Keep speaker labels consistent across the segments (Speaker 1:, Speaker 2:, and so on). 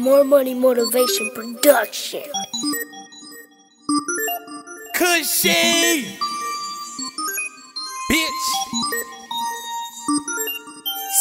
Speaker 1: More Money Motivation Production.
Speaker 2: Cushy, bitch.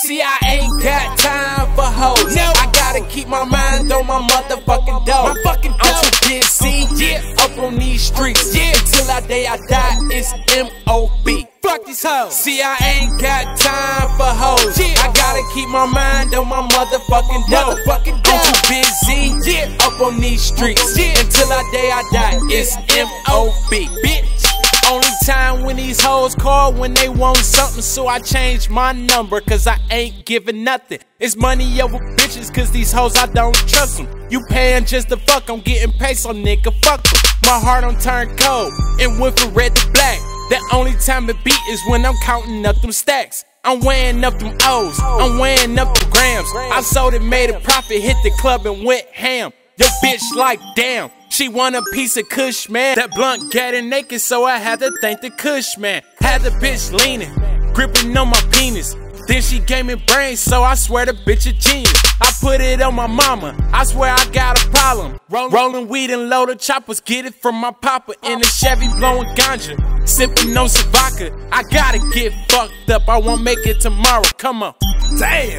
Speaker 2: See, I ain't got time for hoes. No. I gotta keep my mind on my motherfucking dough. I'm too busy, up on these streets. Until I day I die, it's M.O.B. Fuck these hoes. See, I ain't got time for hoes. I gotta keep my mind on my motherfucking dough. I'm too busy, up on these streets. Until I day I die, it's M.O.B. Bitch. Only time when these hoes call when they want something, so I changed my number, cause I ain't giving nothing. It's money over bitches, cause these hoes I don't trust them. You paying just to fuck, I'm getting paid, so nigga fuck them. My heart on turn cold, and went from red to black. The only time it beat is when I'm counting up them stacks. I'm weighing up them O's, I'm weighing up them grams. I sold it, made a profit, hit the club and went ham. Your bitch like damn, she want a piece of kush, man. That blunt getting naked, so I had to thank the kush, man. Had the bitch leaning, gripping on my penis. Then she gave me brains, so I swear the bitch a genius. I put it on my mama, I swear I got a problem. Rolling weed and loaded choppers, get it from my papa. In a Chevy blowing ganja, sipping on some vodka. I gotta get fucked up, I won't make it tomorrow, come on.
Speaker 3: Damn!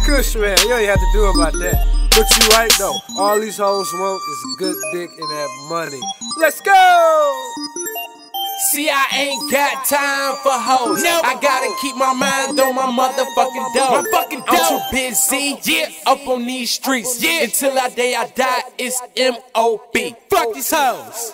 Speaker 3: Kush, man, you ain't have to do about that. But you right though, all these hoes want is good dick and that money. Let's go!
Speaker 2: See, I ain't got time for hoes. No. I gotta keep my mind on my motherfucking dough. I'm too busy, up on these streets. Until I day I die, it's M.O.B. Fuck these hoes.